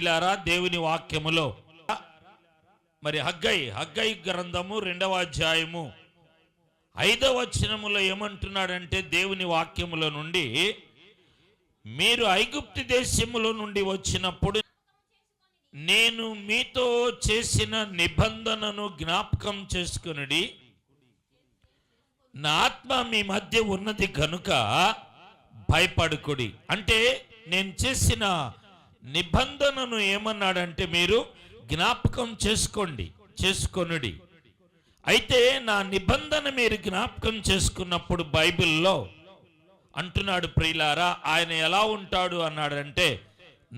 ప్రియులారా, దేవుని వాక్యములో మరి హగ్గై గ్రంథము 2వ అధ్యాయము 5వ వచనములో ఏమంటున్నాడంటే, దేవుని వాక్యములో నుండి, మీరు ఐగుప్తు దేశములో నుండి వచ్చినప్పుడు నేను మీతో చేసిన నిబంధనను జ్ఞాపకం చేసుకొనుడి, నా ఆత్మ మీ మధ్య ఉన్నది కనుక భయపడకుడి. అంటే నేను చేసిన నిబంధనను ఏమన్నాడంటే, మీరు జ్ఞాపకం చేసుకొనుడి. అయితే నా నిబంధన మీరు జ్ఞాపకం చేసుకున్నప్పుడు బైబిల్లో అంటున్నాడు ప్రియులారా, ఆయన ఎలా ఉంటాడు అన్నాడంటే,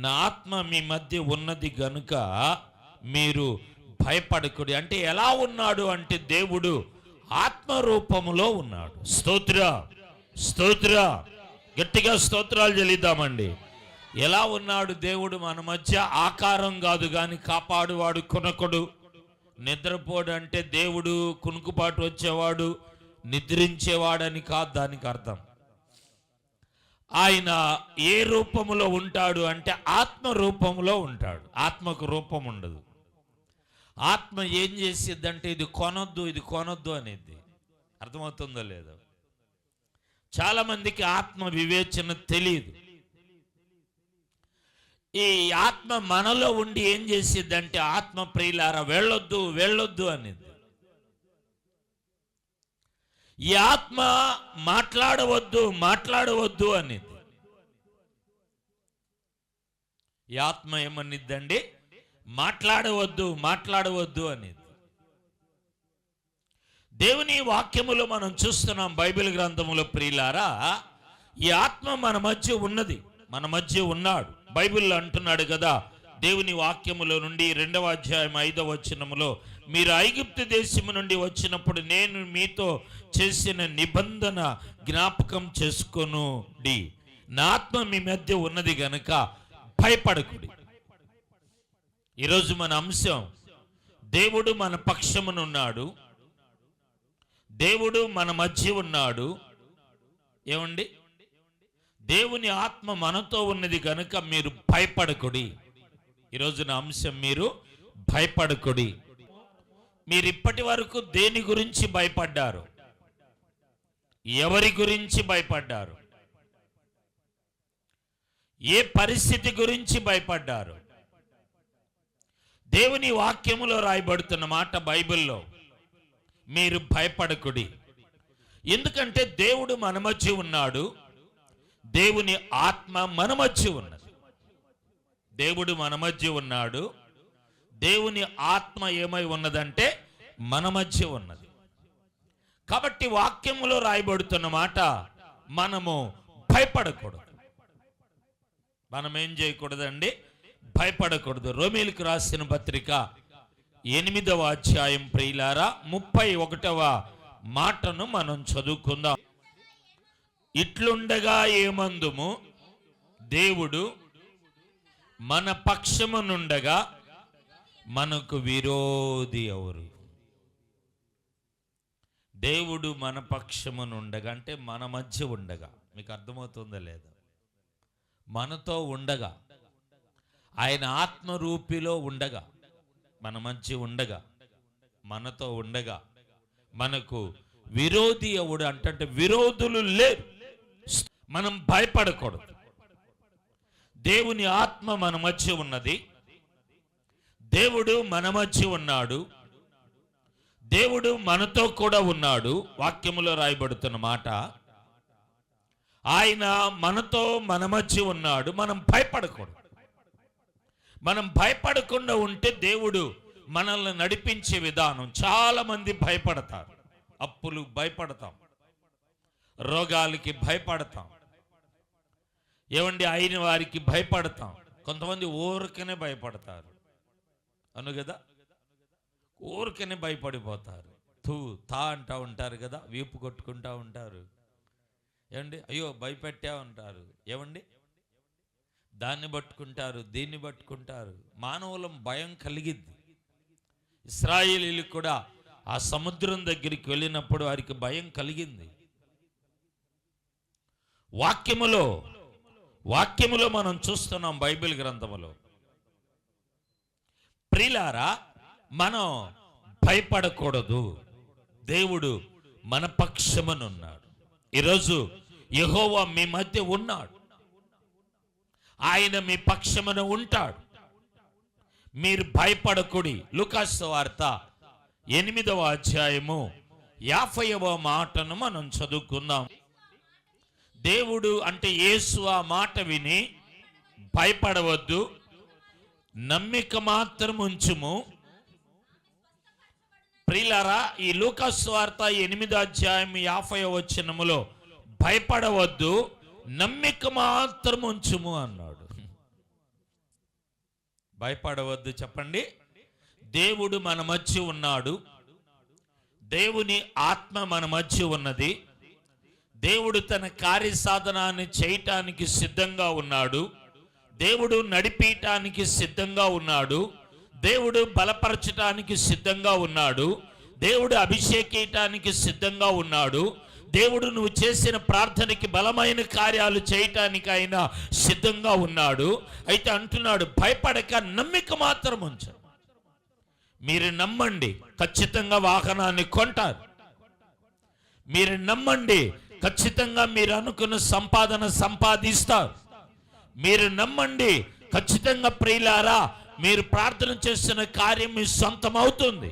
నా ఆత్మ మీ మధ్య ఉన్నది గనుక మీరు భయపడకుడి. అంటే ఎలా ఉన్నాడు అంటే, దేవుడు ఆత్మరూపములో ఉన్నాడు. స్తోత్ర గట్టిగా స్తోత్రాలు చెల్లిద్దామండి. ఎలా ఉన్నాడు దేవుడు మన మధ్య? ఆకారం కాదు కానీ కాపాడువాడు, కొనకొడు, నిద్రపోడు. అంటే దేవుడు కునుకుపాటు వచ్చేవాడు, నిద్రించేవాడని కాదు దానికి అర్థం. ఆయన ఏ రూపములో ఉంటాడు అంటే ఆత్మ రూపంలో ఉంటాడు. ఆత్మకు రూపం ఉండదు. ఆత్మ ఏం చేసిద్దంటే, ఇది కొనొద్దు అనేది. అర్థమవుతుందో లేదో? చాలా మందికి ఆత్మ వివేచన తెలియదు. ఈ ఆత్మ మనలో ఉండి ఏం చేసిద్దంటే, ఆత్మ ప్రియులారా వెళ్ళొద్దు అనేది. ఈ ఆత్మ మాట్లాడవద్దు అనేది. ఈ ఆత్మ ఏమనిద్దండి? మాట్లాడవద్దు అనేది. దేవుని వాక్యములో మనం చూస్తున్నాం, బైబిల్ గ్రంథములో ప్రియులారా, ఈ ఆత్మ మన మధ్య ఉన్నాడు. బైబిల్లో అంటున్నాడు కదా, దేవుని వాక్యములో నుండి 2వ అధ్యాయం 5వ వచనములో, మీరు ఐగుప్తు దేశము నుండి వచ్చినప్పుడు నేను మీతో చేసిన నిబంధన జ్ఞాపకం చేసుకొనుడి, నా ఆత్మ మీ మధ్య ఉన్నది గనుక భయపడకుడి. ఈరోజు మన అంశం, దేవుడు మన పక్షమునున్నాడు, దేవుడు మన మధ్య ఉన్నాడు. ఏమండి? దేవుని ఆత్మ మనతో ఉన్నది కనుక మీరు భయపడకుడి. ఈరోజు నా అంశం, మీరు భయపడకుడి. మీరు ఇప్పటి వరకు దేని గురించి భయపడ్డారు? ఎవరి గురించి భయపడ్డారు? ఏ పరిస్థితి గురించి భయపడ్డారు? దేవుని వాక్యములో రాయబడుతున్న మాట బైబిల్లో, మీరు భయపడకుడి. ఎందుకంటే దేవుడు మన మధ్య ఉన్నాడు, దేవుని ఆత్మ మన మధ్య ఉన్నది. దేవుడు మన మధ్య ఉన్నాడు, దేవుని ఆత్మ ఏమై ఉన్నదంటే మన మధ్య ఉన్నది. కాబట్టి వాక్యములో రాయబడుతున్న మాట, మనము భయపడకూడదు. మనం ఏం చేయకూడదండి? భయపడకూడదు. రోమీయులకు రాసిన పత్రిక 8వ అధ్యాయం ప్రియులారా 31వ మాటను మనం చదువుకుందాం. ఇట్లుండగా ఏమందుము, దేవుడు మన పక్షమునుండగా మనకు విరోధి ఎవరు? దేవుడు మన పక్షమునుండగా అంటే మన మధ్య ఉండగా. మీకు అర్థమవుతుందో లేదో? మనతో ఉండగా, ఆయన ఆత్మరూపిలో ఉండగా, మన మధ్య ఉండగా, మనతో ఉండగా మనకు విరోధి ఎవడు అంటే విరోధులు లేరు. మనం భయపడకూడదు. దేవుని ఆత్మ మన మధ్య ఉన్నది, దేవుడు మన మధ్య ఉన్నాడు, దేవుడు మనతో కూడా ఉన్నాడు. వాక్యములో రాయబడుతున్న మాట, ఆయన మనతో మన మధ్య ఉన్నాడు. మనం భయపడకూడదు. మనం భయపడకుండా ఉంటే దేవుడు మనల్ని నడిపించే విధానం. చాలా మంది భయపడతారు. అప్పులు భయపడతాం, రోగాలకి భయపడతాం, ఏమండి అయిన వారికి భయపడతాం. కొంతమంది ఊరికనే భయపడతారు అను కదా, ఊరికనే భయపడిపోతారు. తా అంటూ ఉంటారు కదా, వీపు కొట్టుకుంటూ ఉంటారు. ఏమండి? అయ్యో భయపెట్టా ఉంటారు. ఏమండి? దాన్ని పట్టుకుంటారు, దీన్ని పట్టుకుంటారు. మానవులం భయం కలిగిద్ది. ఇశ్రాయేలీలకు కూడా ఆ సముద్రం దగ్గరికి వెళ్ళినప్పుడు వారికి భయం కలిగింది. వాక్యములో మనం చూస్తున్నాం బైబిల్ గ్రంథములో, ప్రియులారా, మనం భయపడకూడదు. దేవుడు మన పక్షమునున్నాడు. ఈరోజు యెహోవా మీ మధ్య ఉన్నాడు. ఆయన మీ పక్షమున ఉంటాడు. మీరు భయపడకుడి. లూకాసు వార్త 8వ అధ్యాయము 50వ మాటను మనం చదువుకుందాం. దేవుడు అంటే యేసు ఆ మాట విని భయపడవద్దు, నమ్మిక మాత్రం ఉంచుము. ప్రియులారా, ఈ లూకాసు వార్త 8వ అధ్యాయం 50వ వచనములో భయపడవద్దు, నమ్మిక మాత్రం ఉంచుము అన్నాడు. భయపడవద్దు. చెప్పండి. దేవుడు మన మధ్య ఉన్నాడు. దేవుని ఆత్మ మన మధ్య ఉన్నది. దేవుడు తన కార్యసాధనాన్ని చేయటానికి సిద్ధంగా ఉన్నాడు. దేవుడు నడిపించటానికి సిద్ధంగా ఉన్నాడు. దేవుడు బలపరచటానికి సిద్ధంగా ఉన్నాడు. దేవుడు అభిషేకించటానికి సిద్ధంగా ఉన్నాడు. దేవుడు నువ్వు చేసిన ప్రార్థనకి బలమైన కార్యాలు చేయటానికి ఆయన సిద్ధంగా ఉన్నాడు. అయితే అంటున్నాడు, భయపడక నమ్మిక మాత్రం ఉంచండి. మీరు నమ్మండి, ఖచ్చితంగా వాహనాన్ని కొంటారు. మీరు నమ్మండి, ఖచ్చితంగా మీరు అనుకున్న సంపాదన సంపాదిస్తారు. మీరు నమ్మండి, ఖచ్చితంగా ప్రియులారా, మీరు ప్రార్థన చేస్తున్న కార్యం మీ సొంతం అవుతుంది.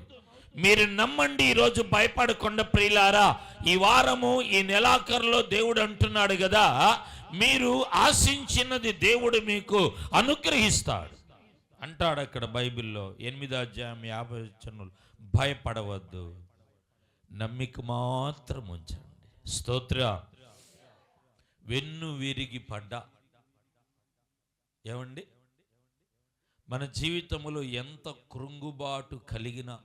మీరు నమ్మండి. ఈరోజు భయపడకుండా ప్రియులారా, ఈ వారము ఈ నెలాఖరులో దేవుడు అంటున్నాడు కదా, మీరు ఆశించినది దేవుడు మీకు అనుగ్రహిస్తాడు అంటాడు అక్కడ బైబిల్లో 8వ అధ్యాయం 50వ వచనంలో. భయపడవద్దు, నమ్మిక మాత్రం ఉంచండి. స్తోత్ర. వెన్ను విరిగి పడ్డా, ఏమండి, మన జీవితంలో ఎంత కృంగుబాటు కలిగినా,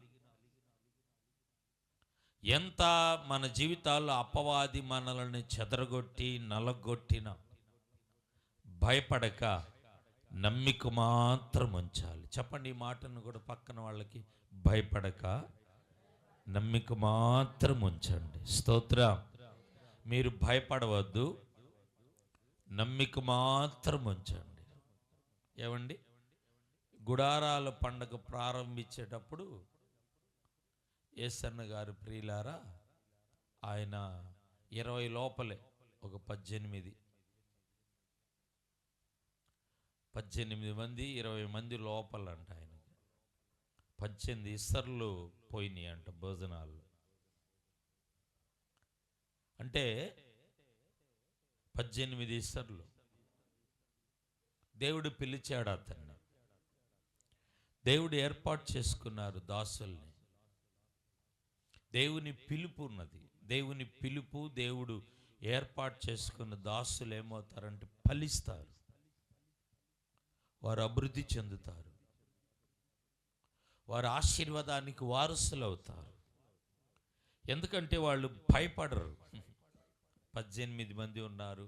ఎంత మన జీవితాల్లో అపవాది మనల్ని చెదరగొట్టి నలగొట్టిన, భయపడక నమ్మిక మాత్రం ఉంచాలి. చెప్పండి ఈ మాటను కూడా పక్కన వాళ్ళకి. భయపడక నమ్మిక మాత్రం ఉంచండి. స్తోత్ర. మీరు భయపడవద్దు, నమ్మిక మాత్రం ఉంచండి. ఏమండి, గుడారాల పండగ ప్రారంభించేటప్పుడు యేసన్న గారు ప్రియులారా, ఆయన 20 లోపలే, ఒక 18 మంది 20 మంది లోపలంట. ఆయనకి 18 ఇస్తర్లు పోయినాయి అంట భోజనాలు. అంటే 18 ఇస్తర్లు. దేవుడు పిలిచాడు అతన్ని. దేవుడు ఏర్పాటు చేసుకున్నారు దాసుల్ని. దేవుని పిలుపు ఉన్నది. దేవుని పిలుపు, దేవుడు ఏర్పాటు చేసుకున్న దాసులు ఏమవుతారంటే ఫలిస్తారు. వారు అభివృద్ధి చెందుతారు. వారు ఆశీర్వాదానికి వారసులు అవుతారు. ఎందుకంటే వాళ్ళు భయపడరు. 18 మంది ఉన్నారు.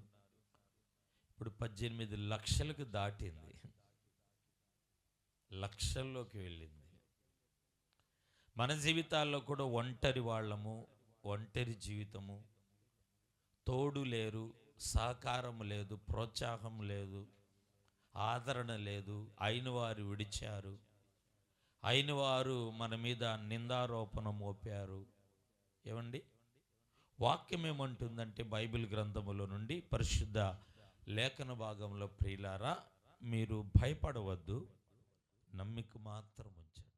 ఇప్పుడు 18 లక్షలకు దాటింది, లక్షల్లోకి వెళ్ళింది. మన జీవితాల్లో కూడా ఒంటరి వాళ్ళము, ఒంటరి జీవితము, తోడు లేరు, సహకారం లేదు, ప్రోత్సాహం లేదు, ఆదరణ లేదు. అయిన వారు విడిచారు, అయిన వారు మన మీద నిందారోపణ మోపారు. ఏమండి, వాక్యం ఏమంటుందంటే బైబిల్ గ్రంథములో నుండి పరిశుద్ధ లేఖన భాగంలో, ప్రియులారా, మీరు భయపడవద్దు, నమ్మిక మాత్రం ఉంచండి.